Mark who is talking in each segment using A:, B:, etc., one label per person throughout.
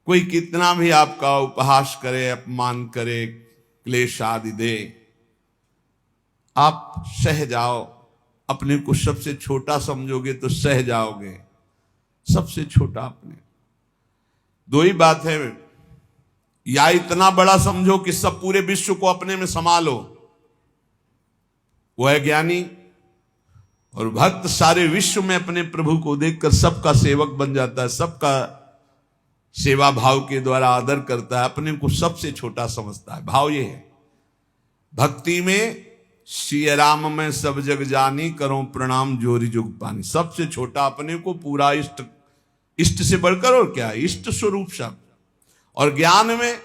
A: कोई कितना भी आपका उपहास करे, अपमान करे, क्लेश आदि दे, आप सह जाओ। अपने को सबसे छोटा समझोगे तो सह जाओगे, सबसे छोटा अपने। दो ही बात है, या इतना बड़ा समझो कि सब पूरे विश्व को अपने में समा लो, वो है ज्ञानी। और भक्त सारे विश्व में अपने प्रभु को देखकर सबका सेवक बन जाता है, सबका सेवा भाव के द्वारा आदर करता है, अपने को सबसे छोटा समझता है। भाव ये है भक्ति में, श्री राम में सब जग जानी, करो प्रणाम जोरी जुग पानी। सबसे छोटा अपने को, पूरा इष्ट, इष्ट से बढ़कर और क्या, इष्ट स्वरूप शब्द। और ज्ञान में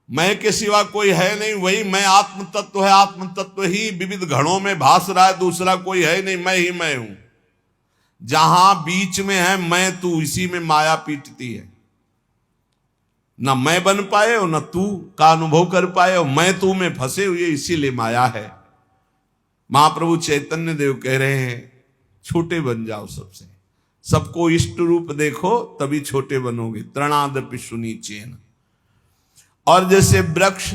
A: मैं के सिवा कोई है नहीं, वही मैं आत्म तत्व है, आत्म तत्व ही विविध घड़ों में भास रहा है, दूसरा कोई है नहीं, मैं ही मैं हूं। जहां बीच में है मैं तू, इसी में माया पीटती है। न मैं बन पाए और न तू का अनुभव कर पाए, और मैं तू में फंसे हुए, इसीलिए माया है। महाप्रभु चैतन्य देव कह रहे हैं छोटे बन जाओ सबसे, सबको इष्ट रूप देखो, तभी छोटे बनोगे। तृणादपि सुनीचेन। और जैसे वृक्ष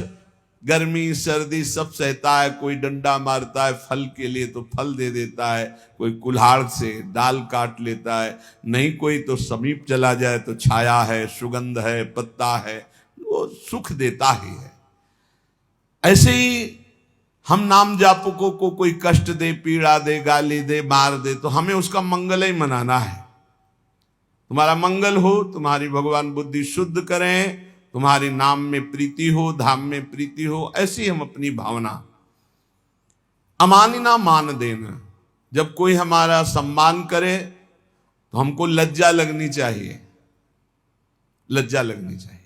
A: गर्मी सर्दी सब सहता है, कोई डंडा मारता है फल के लिए तो फल दे देता है, कोई कुल्हाड़ से डाल काट लेता है, नहीं कोई तो समीप चला जाए तो छाया है, सुगंध है, पत्ता है, वो सुख देता ही है। ऐसे ही हम नाम जापकों को कोई कष्ट दे, पीड़ा दे, गाली दे, मार दे, तो हमें उसका मंगल ही मनाना है। तुम्हारा मंगल हो, तुम्हारी भगवान बुद्धि शुद्ध करें, तुम्हारे नाम में प्रीति हो, धाम में प्रीति हो, ऐसी हम अपनी भावना। अमानिना मान देना, जब कोई हमारा सम्मान करे तो हमको लज्जा लगनी चाहिए, लज्जा लगनी चाहिए।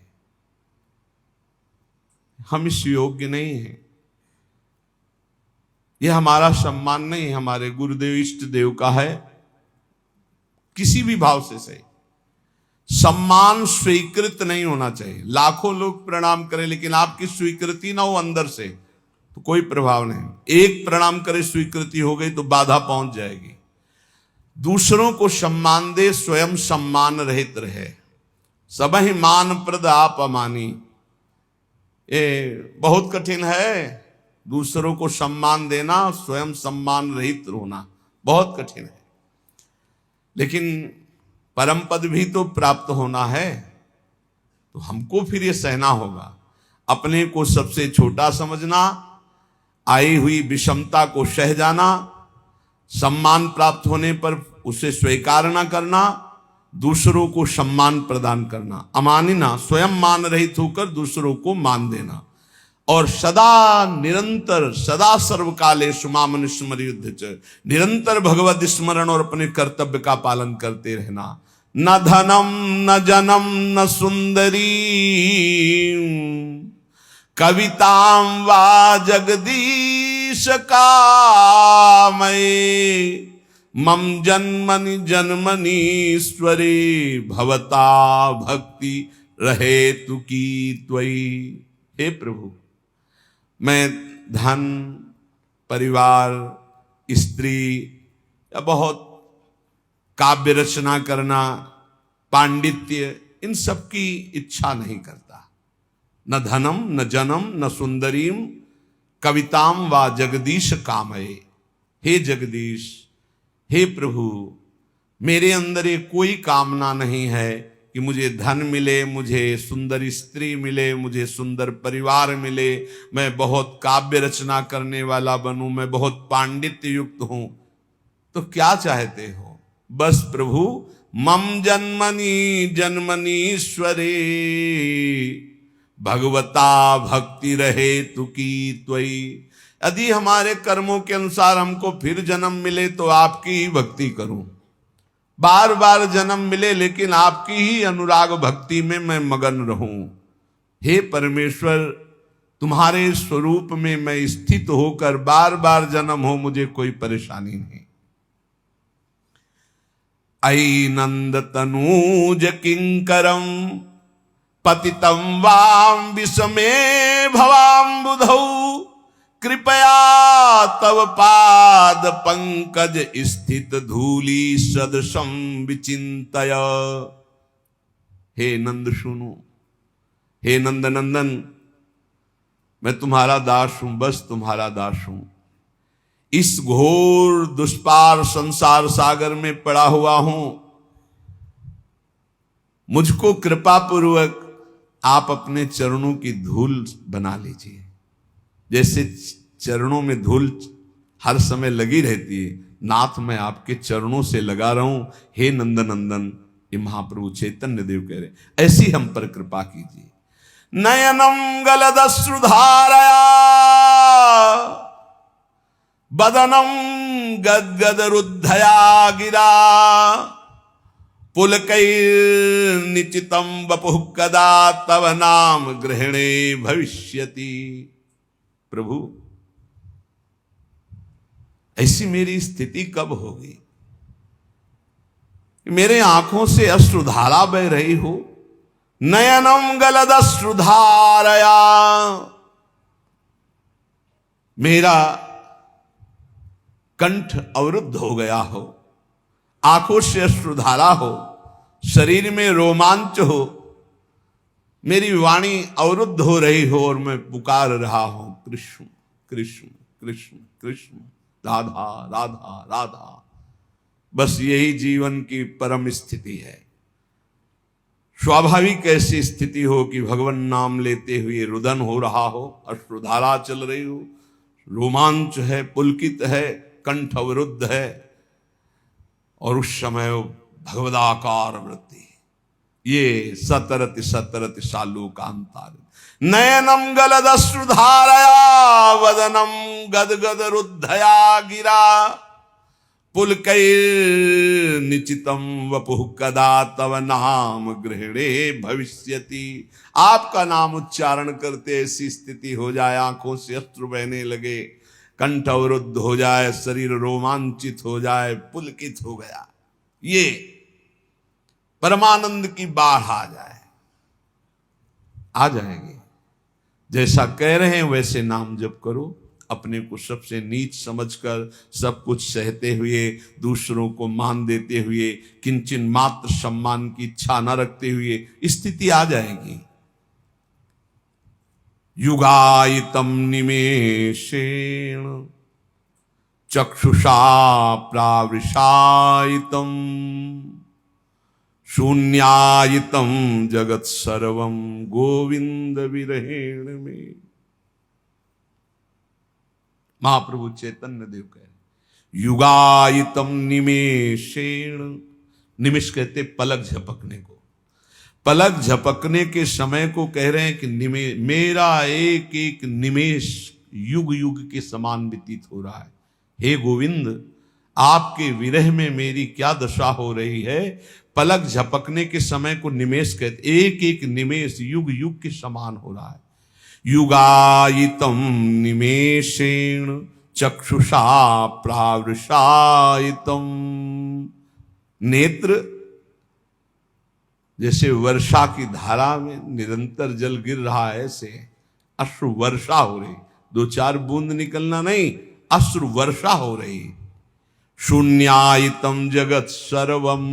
A: हम इस योग्य नहीं हैं, यह हमारा सम्मान नहीं, हमारे गुरुदेव इष्ट देव का है। किसी भी भाव से सही, सम्मान स्वीकृत नहीं होना चाहिए। लाखों लोग प्रणाम करें लेकिन आपकी स्वीकृति ना हो अंदर से, तो कोई प्रभाव नहीं। एक प्रणाम करे, स्वीकृति हो गई तो बाधा पहुंच जाएगी। दूसरों को सम्मान दे, स्वयं सम्मान रहित रहे। सबहि मान प्रद आप अमानी, ये बहुत कठिन है। दूसरों को सम्मान देना, स्वयं सम्मान रहित होना बहुत कठिन है। लेकिन परम पद भी तो प्राप्त होना है, तो हमको फिर ये सहना होगा। अपने को सबसे छोटा समझना, आई हुई विषमता को सह जाना, सम्मान प्राप्त होने पर उसे स्वीकार न करना, दूसरों को सम्मान प्रदान करना। अमानिना, स्वयं मान रहित होकर दूसरों को मान देना। और सदा निरंतर, सदा सर्वकालेषु माम स्मरेयुध्य च, निरंतर भगवत स्मरण और अपने कर्तव्य का पालन करते रहना। न धनम न जनम न सुंदरी, कविताम वा जगदीश कामये, मम जन्मनि जन्मनीश्वरे, भवता भक्ति रहे तु की त्वयि। हे प्रभु, मैं धन, परिवार, स्त्री या बहुत काव्य रचना करना, पांडित्य, इन सब की इच्छा नहीं करता। न धनम न जनम न सुंदरीम, कविताम वा जगदीश कामये। हे जगदीश, हे प्रभु, मेरे अंदर ये कोई कामना नहीं है कि मुझे धन मिले, मुझे सुंदर स्त्री मिले, मुझे सुंदर परिवार मिले, मैं बहुत काव्य रचना करने वाला बनूं, मैं बहुत पांडित्य युक्त हूं। तो क्या चाहते हो? बस प्रभु, मम जन्मनि जन्मनीश्वरे, भगवता भक्ति रहे तु की त्वयि। यदि हमारे कर्मों के अनुसार हमको फिर जन्म मिले तो आपकी ही भक्ति करूं, बार बार जन्म मिले लेकिन आपकी ही अनुराग भक्ति में मैं मगन रहूं। हे परमेश्वर, तुम्हारे स्वरूप में मैं स्थित होकर बार बार जन्म हो, मुझे कोई परेशानी नहीं। अयि नंद तनूज किंकरम, पतितं वाम विषमे भवाम्बुधौ, कृपया तव पाद पंकज स्थित धूलि सदृशं विचिंतय। हे नंद सुनो, हे नंद नंदन, मैं तुम्हारा दास हूं, बस तुम्हारा दास हूं। इस घोर दुष्पार संसार सागर में पड़ा हुआ हूं, मुझको कृपा पूर्वक आप अपने चरणों की धूल बना लीजिए। जैसे चरणों में धूल हर समय लगी रहती है, नाथ मैं आपके चरणों से लगा रहा हूं, हे नंदनंदन। ये महाप्रभु चैतन्य देव कह रहे, ऐसी हम पर कृपा कीजिए। नयनम गलदश्रुधारया बदनम गदगद रुद्धया गिरा पुलकैर्निचितं वपुः कदा तव नाम ग्रहणे भविष्यति। प्रभु ऐसी मेरी स्थिति कब होगी? मेरे आंखों से अश्रुधारा बह रही हो। नयनम गलदश्रुधारया, मेरा कंठ अवरुद्ध हो गया हो, आंखों से अश्रुधारा हो, शरीर में रोमांच हो, मेरी वाणी अवरुद्ध हो रही हो और मैं पुकार रहा हूं कृष्ण कृष्ण कृष्ण कृष्ण, राधा राधा राधा। बस यही जीवन की परम स्थिति है। स्वाभाविक ऐसी स्थिति हो कि भगवान नाम लेते हुए रुदन हो रहा हो, अश्रुधारा चल रही हो, रोमांच है, पुलकित है, कंठ अवरुद्ध है, और उस समय भगवदाकार वृत्ति, ये सतरति सतरति सालोकांतार। नयनम गलदश्रुधारया वदनम गदगद रुद्धया गिरा पुलकैर्निचितं वपुः कदा तव नाम गृहणे भविष्यति। आपका नाम उच्चारण करते ऐसी स्थिति हो जाए, आंखों से अश्रु बहने लगे, कंठ अवरुद्ध हो जाए, शरीर रोमांचित हो जाए, पुलकित हो गया, ये परमानंद की बाढ़ आ जाए, आ जाएगी। जैसा कह रहे हैं वैसे नाम जप करो। अपने को सबसे नीच समझकर, सब कुछ सहते हुए, दूसरों को मान देते हुए, किंचन मात्र सम्मान की इच्छा न रखते हुए स्थिति आ जाएगी। युगायितम निमेषेण चक्षुषा प्रावृषायितम शून्यायितम जगत सर्वम गोविंद विरहेण में। महाप्रभु चैतन्य देव कह रहे, युगायितम निमेषेण, निमिष कहते पलक झपकने को, पलक झपकने के समय को कह रहे हैं कि मेरा एक एक निमेष युग युग के समान व्यतीत हो रहा है। हे गोविंद, आपके विरह में मेरी क्या दशा हो रही है। पलक झपकने के समय को निमेष कहते, एक एक निमेष युग युग के समान हो रहा है। युगायितम निमेषेण चक्षुषा प्रावृषायितम, नेत्र जैसे वर्षा की धारा में निरंतर जल गिर रहा है, ऐसे अश्रु वर्षा हो रही, दो चार बूंद निकलना नहीं, अश्रु वर्षा हो रही। शून्यायितम जगत सर्वम,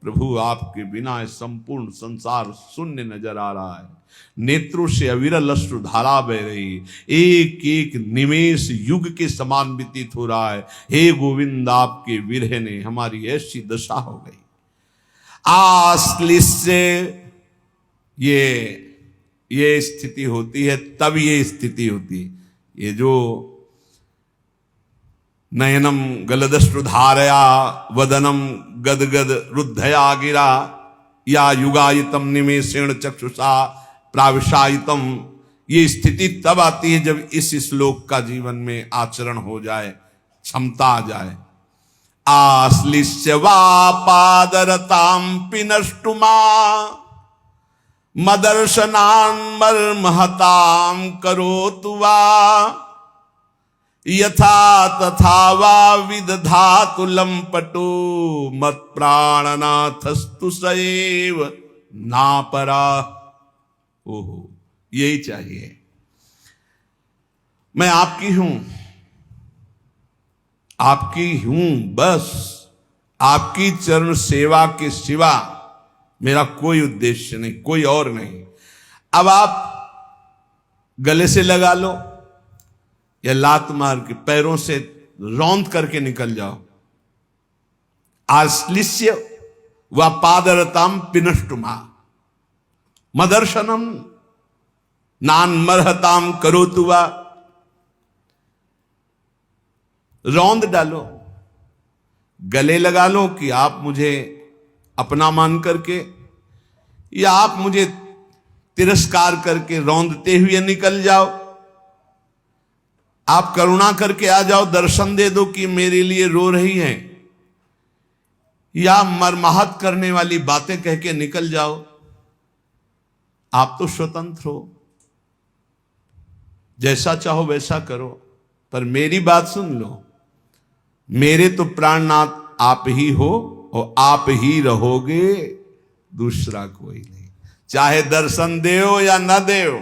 A: प्रभु आपके बिना संपूर्ण संसार शून्य नजर आ रहा है। नेत्रों से अविरल अश्रु धारा बह रही, एक एक निमेष युग के समान व्यतीत हो रहा है। हे गोविंद, आपके विरह ने हमारी ऐसी दशा हो गई। आश्लिष्य, ये स्थिति होती है, तब ये स्थिति होती है। ये जो नयनम गलदश्रुधारया वदनम गदगद रुद्धया गिरा, या युगायितम निमेषेण चक्षुषा प्राविशायितम, ये स्थिति तब आती है जब इस श्लोक का जीवन में आचरण हो जाए, क्षमता आ जाए। आश्लिष्य वा पादरतां पिनष्टुमा मदर्शनान् मर्महतां करोतु वा यथा तथा वा विदधातु लंपटो मत प्राणनाथस्तु सएव नापरा। ओहो, यही चाहिए। मैं आपकी हूं, आपकी हूं, बस आपकी चरण सेवा के सिवा मेरा कोई उद्देश्य नहीं, कोई और नहीं। अब आप गले से लगा लो या लात मार के पैरों से रौंद करके निकल जाओ। आश्लिष्य व पादरताम पिनष्टुमा मदर्शनम नान्मर्हताम करोतुवा। रौंद डालो, गले लगा लो कि आप मुझे अपना मान करके या आप मुझे तिरस्कार करके रौंदते हुए निकल जाओ। आप करुणा करके आ जाओ, दर्शन दे दो कि मेरे लिए रो रही हैं, या मरमाहत करने वाली बातें कह के निकल जाओ। आप तो स्वतंत्र हो, जैसा चाहो वैसा करो, पर मेरी बात सुन लो। मेरे तो प्राणनाथ आप ही हो और आप ही रहोगे, दूसरा कोई नहीं। चाहे दर्शन देओ या न देओ,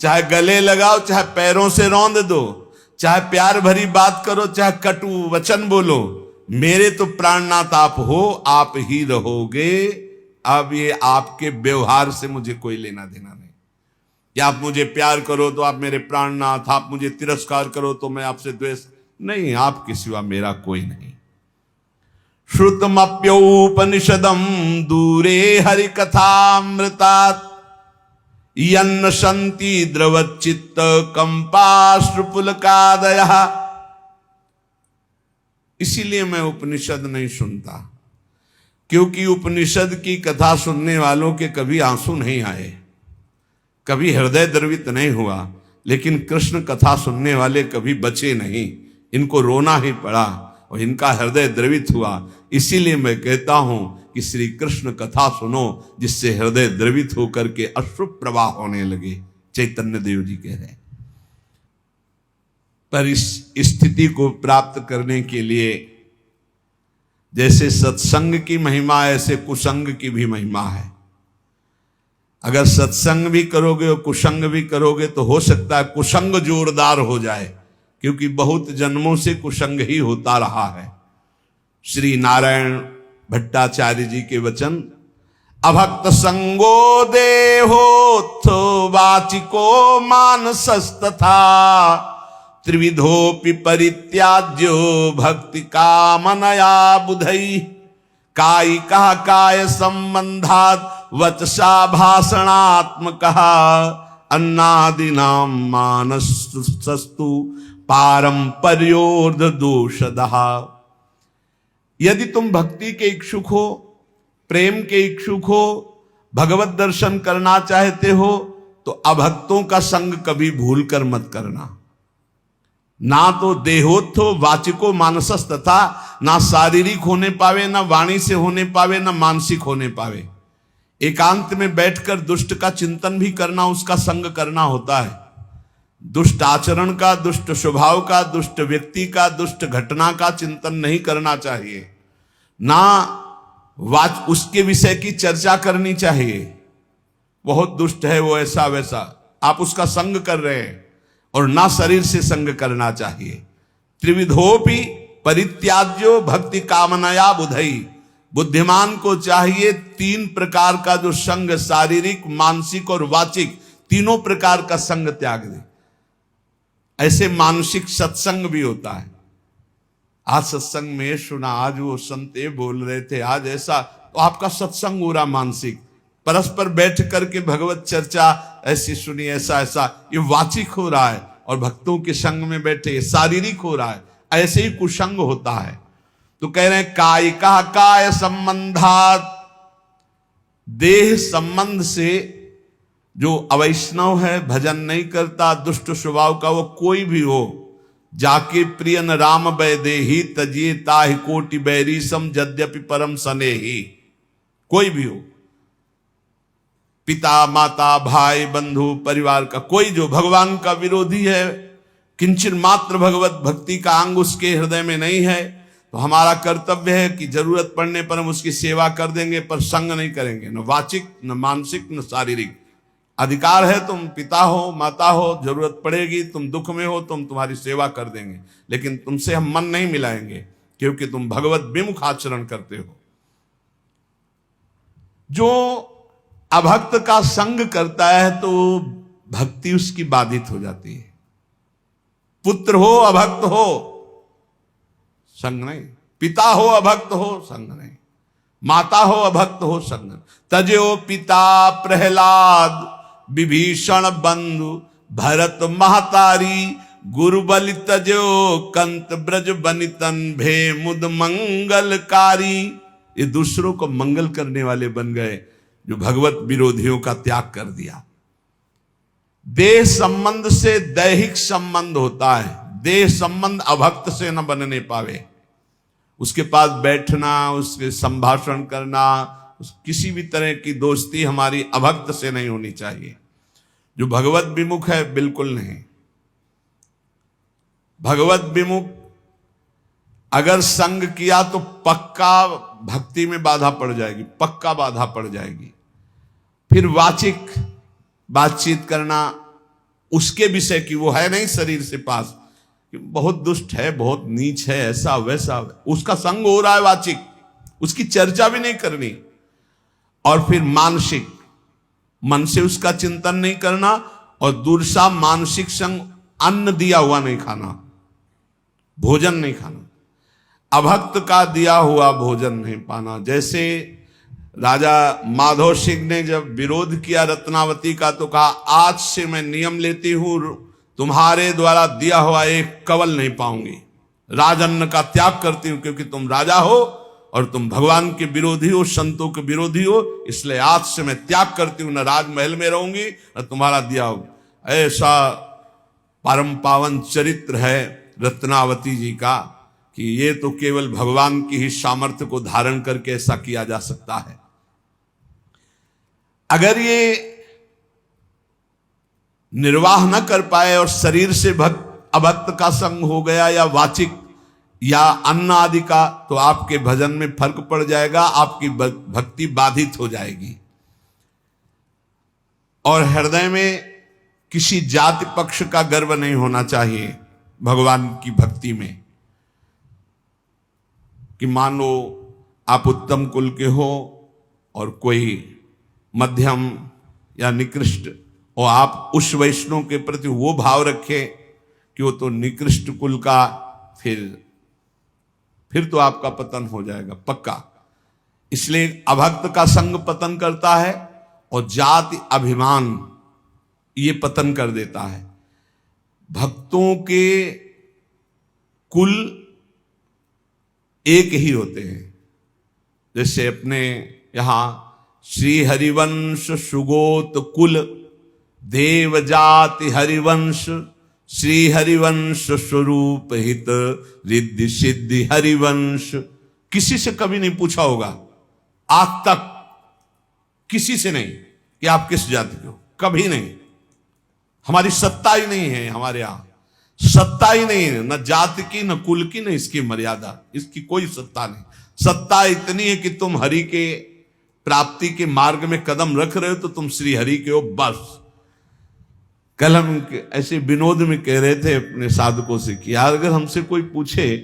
A: चाहे गले लगाओ, चाहे पैरों से रौंद दो, चाहे प्यार भरी बात करो, चाहे कटु वचन बोलो, मेरे तो प्राणनाथ आप हो, आप ही रहोगे। अब ये आपके व्यवहार से मुझे कोई लेना देना नहीं। या आप मुझे प्यार करो तो आप मेरे प्राणनाथ, आप मुझे तिरस्कार करो तो मैं आपसे द्वेष नहीं। आपके सिवा मेरा कोई नहीं। श्रुतमप्योपनिषदम दूरे हरि कथामृतात् यन्न शन्ति द्रवच्चित्त कंपाश्रुपुलकादयः। इसीलिए मैं उपनिषद नहीं सुनता, क्योंकि उपनिषद की कथा सुनने वालों के कभी आंसू नहीं आए, कभी हृदय द्रवित नहीं हुआ। लेकिन कृष्ण कथा सुनने वाले कभी बचे नहीं, इनको रोना ही पड़ा और इनका हृदय द्रवित हुआ। इसीलिए मैं कहता हूं कि श्री कृष्ण कथा सुनो, जिससे हृदय द्रवित होकर के अश्रु प्रवाह होने लगे। चैतन्य देव जी कह रहे हैं। पर इस स्थिति को प्राप्त करने के लिए जैसे सत्संग की महिमा ऐसे कुसंग की भी महिमा है। अगर सत्संग भी करोगे और कुसंग भी करोगे तो हो सकता है कुसंग जोरदार हो जाए, क्योंकि बहुत जन्मों से कुसंग ही होता रहा है। श्री नारायण भट्टाचार्य जी के वचन, अभक्त संगो देहोत्थो वाचिको मानसस्तथा त्रिविधोपि परित्याज्यो भक्ति कामनया बुधई कायिकः काय संबंधात् वचसा भाषणात्मकः अन्नादिनां मानसस्तु पारंपर्योर्ध दोषदः। यदि तुम भक्ति के इच्छुक हो, प्रेम के इच्छुक हो, भगवत दर्शन करना चाहते हो, तो अभक्तों का संग कभी भूल कर मत करना। ना तो देहोत्थो वाचिको मानसस तथा, ना शारीरिक होने पावे, ना वाणी से होने पावे, ना मानसिक होने पावे। एकांत में बैठकर दुष्ट का चिंतन भी करना, उसका संग करना होता है। दुष्ट आचरण का, दुष्ट स्वभाव का, दुष्ट व्यक्ति का, दुष्ट घटना का चिंतन नहीं करना चाहिए। ना उसके विषय की चर्चा करनी चाहिए। बहुत दुष्ट है वो, ऐसा वैसा, आप उसका संग कर रहे हैं। और ना शरीर से संग करना चाहिए। त्रिविधोपि परित्याज्यो भक्ति कामनया बुधई। बुद्धिमान को चाहिए तीन प्रकार का जो संग, शारीरिक, मानसिक और वाचिक, तीनों प्रकार का संग त्याग दे। ऐसे मानसिक सत्संग भी होता है। आज सत्संग में सुना, आज वो संते बोल रहे थे, आज ऐसा, तो आपका सत्संग हो रहा मानसिक। परस्पर बैठ करके भगवत चर्चा ऐसी सुनी, ऐसा ऐसा, ये वाचिक हो रहा है। और भक्तों के संग में बैठे ये शारीरिक हो रहा है। ऐसे ही कुसंग होता है। तो कह रहे हैं कायिका काय संबंधात, देह संबंध से जो अवैष्णव है, भजन नहीं करता, दुष्ट स्वभाव का, वो कोई भी हो, जाके प्रियन राम बैदेही तजिए ताहि कोटि बैरी सम यद्यपि परम सनेही। कोई भी हो, पिता माता भाई बंधु परिवार का कोई जो भगवान का विरोधी है, किंचन मात्र भगवत भक्ति का अंग उसके हृदय में नहीं है, तो हमारा कर्तव्य है कि जरूरत पड़ने पर हम उसकी सेवा कर देंगे, पर संग नहीं करेंगे, न वाचिक, न मानसिक, न शारीरिक। अधिकार है, तुम पिता हो, माता हो, जरूरत पड़ेगी, तुम दुख में हो, तुम तुम्हारी सेवा कर देंगे, लेकिन तुमसे हम मन नहीं मिलाएंगे, क्योंकि तुम भगवत विमुख आचरण करते हो। जो अभक्त का संग करता है तो भक्ति उसकी बाधित हो जाती है। पुत्र हो अभक्त हो संग नहीं, पिता हो अभक्त हो संग नहीं, माता हो अभक्त हो संग नहीं। तजो पिता प्रहलाद विभीषण बंधु भरत महतारी गुरु बलि तजो कंत ब्रज बनितन भे मुद मंगलकारी। ये दूसरों को मंगल करने वाले बन गए, जो भगवत विरोधियों का त्याग कर दिया। देह संबंध से दैहिक संबंध होता है, देह संबंध अभक्त से न बनने पावे। उसके पास बैठना, उसके संभाषण करना, किसी भी तरह की दोस्ती हमारी अभक्त से नहीं होनी चाहिए। जो भगवत विमुख है बिल्कुल नहीं। भगवत विमुख अगर संग किया तो पक्का भक्ति में बाधा पड़ जाएगी, पक्का बाधा पड़ जाएगी। फिर वाचिक बातचीत करना उसके विषय की, वो है नहीं शरीर से पास, बहुत दुष्ट है, बहुत नीच है, ऐसा वैसा, उसका संग हो रहा है वाचिक, उसकी चर्चा भी नहीं करनी। और फिर मानसिक, मन से उसका चिंतन नहीं करना, और दूसरा मानसिक संग, अन्न दिया हुआ नहीं खाना, भोजन नहीं खाना, अभक्त का दिया हुआ भोजन नहीं पाना। जैसे राजा माधव सिंह ने जब विरोध किया रत्नावती का तो कहा, आज से मैं नियम लेती हूं, तुम्हारे द्वारा दिया हुआ एक कवल नहीं पाऊंगी, राजन्न का त्याग करती हूं, क्योंकि तुम राजा हो और तुम भगवान के विरोधी हो, संतों के विरोधी हो, इसलिए आज से मैं त्याग करती हूं, न राजमहल में रहूंगी न तुम्हारा दिया होगा। ऐसा परम पावन चरित्र है रत्नावती जी का कि ये तो केवल भगवान की ही सामर्थ्य को धारण करके ऐसा किया जा सकता है। अगर ये निर्वाह न कर पाए और शरीर से अभक्त का संग हो गया या वाचिक या अन्न आदि का, तो आपके भजन में फर्क पड़ जाएगा, आपकी भक्ति बाधित हो जाएगी। और हृदय में किसी जाति पक्ष का गर्व नहीं होना चाहिए भगवान की भक्ति में, कि मान लो आप उत्तम कुल के हो और कोई मध्यम या निकृष्ट, और आप उस वैष्णव के प्रति वो भाव रखें कि वो तो निकृष्ट कुल का, फिर तो आपका पतन हो जाएगा पक्का। इसलिए अभक्त का संग पतन करता है और जाति अभिमान ये पतन कर देता है। भक्तों के कुल एक ही होते हैं। जैसे अपने यहां श्री हरिवंश सुगोत कुल देव जाति हरिवंश श्री हरिवंश स्वरूप हित रिद्धि सिद्धि हरिवंश। किसी से कभी नहीं पूछा होगा आज तक, किसी से नहीं कि आप किस जाति के हो, कभी नहीं। हमारी सत्ता ही नहीं है, हमारे यहां सत्ता ही नहीं है, न जाति की न कुल की न इसकी मर्यादा, इसकी कोई सत्ता नहीं। सत्ता इतनी है कि तुम हरि के प्राप्ति के मार्ग में कदम रख रहे हो तो तुम श्री हरि के हो, बस। कल हम ऐसे विनोद में कह रहे थे अपने साधकों से कि यार अगर हमसे कोई पूछे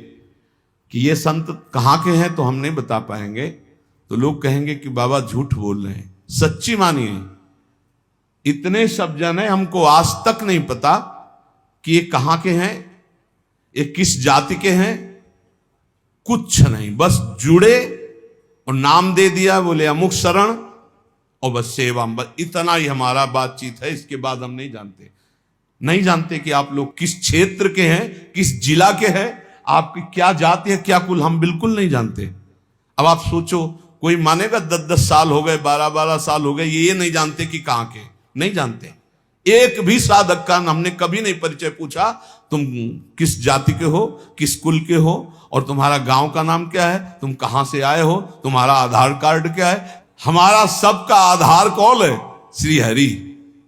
A: कि ये संत कहाँ के हैं तो हम नहीं बता पाएंगे, तो लोग कहेंगे कि बाबा झूठ बोल रहे हैं। सच्ची मानिए, इतने सब जन है, हमको आज तक नहीं पता कि ये कहाँ के हैं, ये किस जाति के हैं, कुछ नहीं। बस जुड़े और नाम दे दिया, बोले अमुक शरण, और बस सेवा, बस इतना ही हमारा बातचीत है। इसके बाद हम नहीं जानते कि आप लोग किस क्षेत्र के हैं, किस जिला के हैं, आपकी क्या जाति है, क्या कुल, हम बिल्कुल नहीं जानते। अब आप सोचो, कोई मानेगा 10-10 साल हो गए, 12-12 साल हो गए, ये नहीं जानते कि कहाँ के, नहीं जानते। एक भी साधक का हमने कभी नहीं परिचय पूछा, तुम किस जाति के हो, किस कुल के हो, और तुम्हारा गांव का नाम क्या है, तुम कहां से आए हो, तुम्हारा आधार कार्ड क्या है। हमारा सबका आधार कौन है, श्री हरि,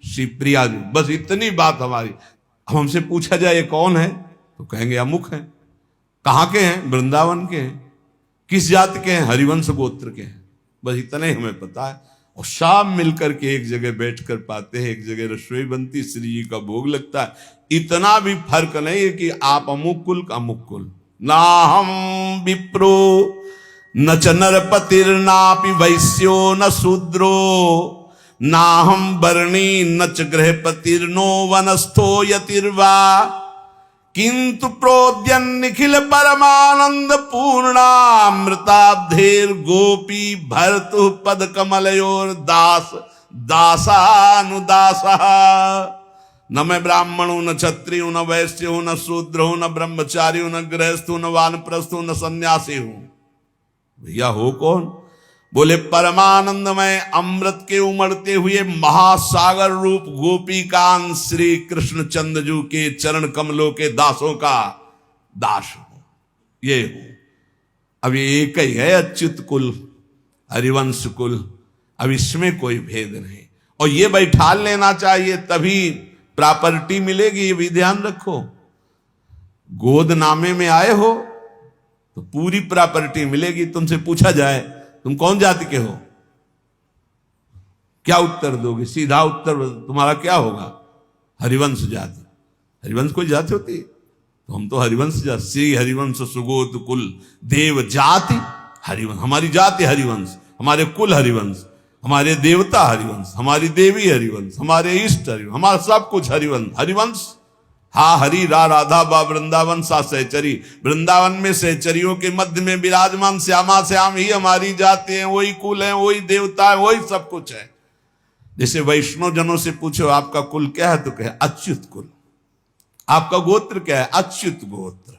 A: श्री प्रिया जी, बस इतनी बात हमारी। अब हमसे पूछा जाए ये कौन है तो कहेंगे अमुक है। कहाँ के हैं, वृंदावन के हैं। किस जाति के हैं, हरिवंश गोत्र के हैं। बस इतने हमें पता है। और शाम मिलकर के एक जगह बैठकर पाते हैं, एक जगह रसोई बनती, श्री जी का भोग लगता है। इतना भी फर्क नहीं है कि आप अमुक कुल का अमुक कुल। ना हम विप्रो न च नरपतिर्नापि वैश्यो न शूद्रो नाहं वर्णी न च गृहपतिर्नो वनस्थो यतिर्वा किंतु प्रोद्यन निखिल परमानंद पूर्णामृताब्धेर गोपी भर्तु पद कमलयोर दास दासानुदासा। न मैं ब्राह्मणों न क्षत्रियो न वैश्यो न शूद्रो न ब्रह्मचारी न गृहस्थो न वानप्रस्थो न सन्यासी हूं। भैया हो कौन? बोले परमानंदमय अमृत के उमड़ते हुए महासागर रूप गोपीकांत श्री कृष्ण चंद्रजू के चरण कमलों के दासों का दास हूं, ये हूं। अब ये एक ही है अच्युत कुल, हरिवंश कुल, अब इसमें कोई भेद नहीं। और ये बैठा लेना चाहिए तभी प्रॉपर्टी मिलेगी, ये भी ध्यान रखो। गोद नामे में आए हो तो पूरी प्रॉपर्टी मिलेगी। तुमसे पूछा जाए तुम कौन जाति के हो, क्या उत्तर दोगे? सीधा उत्तर तुम्हारा क्या होगा? हरिवंश जाति। हरिवंश कोई जाति होती है? तो हम तो हरिवंश जाति, श्री हरिवंश सुगोत कुल देव जाति हरिवंश। हमारी जाति हरिवंश, हमारे कुल हरिवंश, हमारे देवता हरिवंश, हमारी देवी हरिवंश, हमारे इष्ट हरिवंश, हमारा सब कुछ हरिवंश। हरिवंश हा हरि रा राधा बा वृंदावन सा सहचरी। वृंदावन में सहचरियों के मध्य में विराजमान श्यामा श्याम ही हमारी जाति है, वही कुल है, वही देवता है, वही सब कुछ है। जैसे वैष्णव जनों से पूछो आपका कुल क्या है तो कहे अच्युत कुल। आपका गोत्र क्या है? अच्युत गोत्र।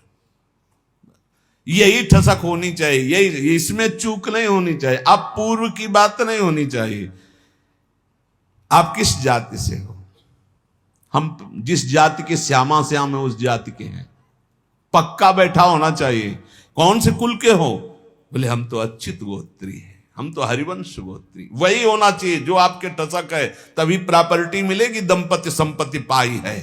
A: यही ठसक होनी चाहिए, यही, इसमें चूक नहीं होनी चाहिए। अब पूर्व की बात नहीं होनी चाहिए। आप किस जाति से हो? हम जिस जाति के श्यामा श्याम है उस जाति के हैं, पक्का बैठा होना चाहिए। कौन से कुल के हो? बोले हम तो अच्युत गोत्री हैं, हम तो हरिवंश गोत्री। वही होना चाहिए जो आपके टसक है, तभी प्रॉपर्टी मिलेगी। दंपति संपत्ति पाई है।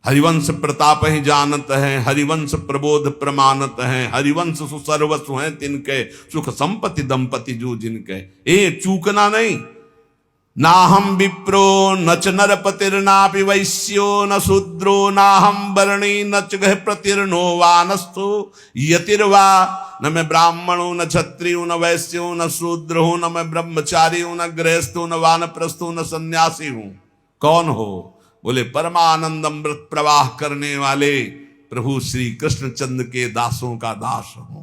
A: हरिवंश प्रताप ही जानत है, हरिवंश प्रबोध प्रमाणत है, हरिवंश सुसर्वस्व हैं तिनके, सुख संपत्ति दंपति जो जिनके। ए चूकना नहीं। ना हम विप्रो न च नरपतिर्नापि वैश्यो न शूद्रो नाहम वर्णी न च गृहपतिर्नो वानस्थो यतिर्वा। न मैं ब्राह्मणो न क्षत्रियो न वैश्यो न शूद्रो न मैं ब्रह्मचारी हूं न गृहस्थो न वानप्रस्थो न सन्यासी हूं। कौन हो? बोले परमानंद अमृत प्रवाह करने वाले प्रभु श्री कृष्ण चंद्र के दासों का दास हूं।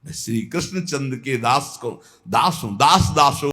A: मैं श्री कृष्ण चंद्र के दास को दास हूं। दास दासो